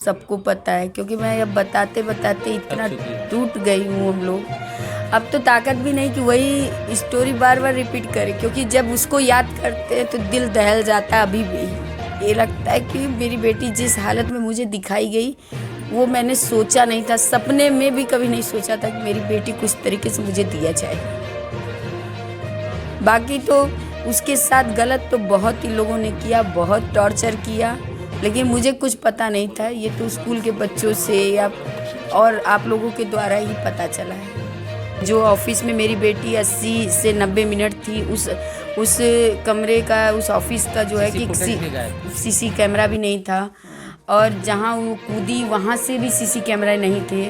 सबको पता है, क्योंकि मैं अब बताते बताते इतना टूट गई हूँ हम लोग। अब तो ताकत भी नहीं कि वही स्टोरी बार बार रिपीट करें, क्योंकि जब उसको याद करते हैं तो दिल दहल जाता है। अभी भी ये लगता है कि मेरी बेटी जिस हालत में मुझे दिखाई गई वो मैंने सोचा नहीं था, सपने में भी कभी नहीं सोचा था कि मेरी बेटी कुछ तरीके से मुझे दिया जाए। बाकी तो उसके साथ गलत तो बहुत ही लोगों ने किया, बहुत टॉर्चर किया, लेकिन मुझे कुछ पता नहीं था। ये तो स्कूल के बच्चों से या और आप लोगों के द्वारा ही पता चला है। जो ऑफिस में मेरी बेटी 80 से 90 मिनट थी, उस कमरे का, उस ऑफिस का जो है कि सीसी कैमरा भी नहीं था, और जहाँ वो कूदी वहाँ से भी सीसी कैमरा नहीं थे।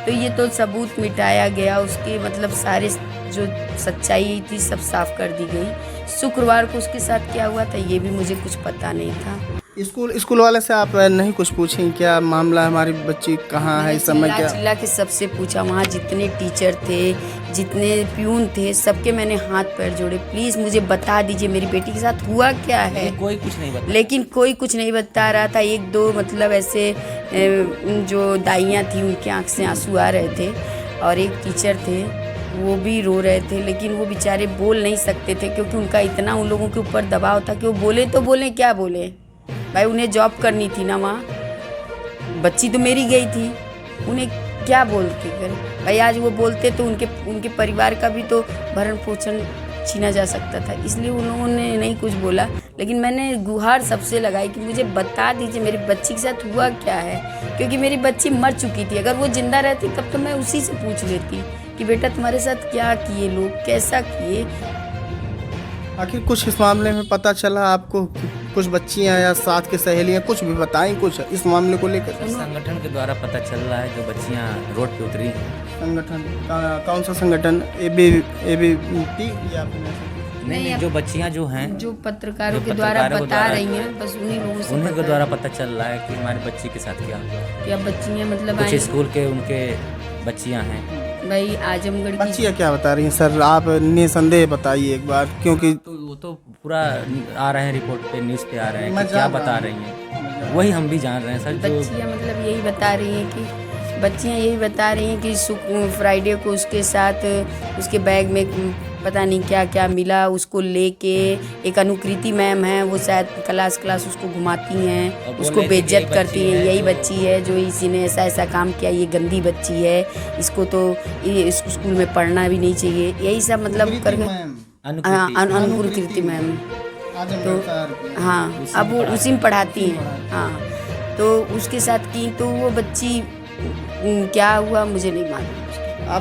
तो ये तो सबूत मिटाया गया, उसके मतलब सारे जो सच्चाई थी सब साफ कर दी गई। शुक्रवार को उसके साथ क्या हुआ था ये भी मुझे कुछ पता नहीं था। स्कूल वाले से आप नहीं कुछ पूछें क्या मामला, हमारी बच्ची कहाँ है इस समय? क्या चिल्ला के सबसे पूछा, वहाँ जितने टीचर थे, जितने प्यून थे, सबके मैंने हाथ पैर जोड़े, प्लीज़ मुझे बता दीजिए मेरी बेटी के साथ हुआ क्या है। कोई कुछ नहीं बता, लेकिन कोई कुछ नहीं बता रहा था। एक दो मतलब ऐसे जो दाइयाँ थी उनकी आँख से आंसू आ रहे थे, और एक टीचर थे वो भी रो रहे थे, लेकिन वो बेचारे बोल नहीं सकते थे क्योंकि उनका इतना उन लोगों के ऊपर दबाव था कि वो बोले तो बोले क्या बोले भाई, उन्हें जॉब करनी थी ना, वहाँ बच्ची तो मेरी गई थी, उन्हें क्या बोलते कर भाई। आज वो बोलते तो उनके परिवार का भी तो भरण पोषण छीना जा सकता था, इसलिए उन लोगों ने नहीं कुछ बोला। लेकिन मैंने गुहार सबसे लगाई कि मुझे बता दीजिए मेरी बच्ची के साथ हुआ क्या है, क्योंकि मेरी बच्ची मर चुकी थी। अगर वो जिंदा रहती तब तो मैं उसी से पूछ लेती कि बेटा तुम्हारे साथ क्या किए लोग, कैसा किए। आखिर कुछ इस मामले में पता चला आपको? कुछ बच्चियां या साथ की सहेलियां कुछ भी बताएं कुछ इस मामले को लेकर? संगठन के द्वारा पता चल रहा है जो बच्चियां रोड पे उतरी हैं। संगठन कौन सा संगठन? ABP या नहीं, जो बच्चियां जो हैं, जो पत्रकारों के द्वारा बता रही हैं, बस उन्हीं के द्वारा पता चल रहा है कि हमारी बच्ची के साथ क्या हुआ। क्या बच्चियां मतलब कुछ स्कूल के उनके बच्चियां हैं भाई आजमगढ़ की बच्चियां क्या बता रही हैं सर? आप निसंदेह बताइए एक बार, क्योंकि तो वो तो पूरा आ रहे हैं, रिपोर्ट पे, न्यूज़ पे आ रहे हैं कि क्या बता रही हैं, वही हम भी जान रहे हैं सर। बच्चियां मतलब यही बता रही हैं कि बच्चियां यही बता रही हैं कि फ्राइडे को उसके साथ उसके बैग में पता नहीं क्या क्या मिला, उसको लेके एक अनुकृति मैम है, वो शायद क्लास उसको घुमाती हैं, उसको बेइज्जत करती हैं। यही बच्ची है जो इसी ने ऐसा काम किया, ये गंदी बच्ची है, इसको तो इस स्कूल में पढ़ना भी नहीं चाहिए, यही सब मतलब करके अनुकृति मैम। तो हाँ, अब वो उसी में पढ़ाती हैं। हाँ, तो उसके साथ की तो वो बच्ची क्या हुआ मुझे नहीं मालूम। आप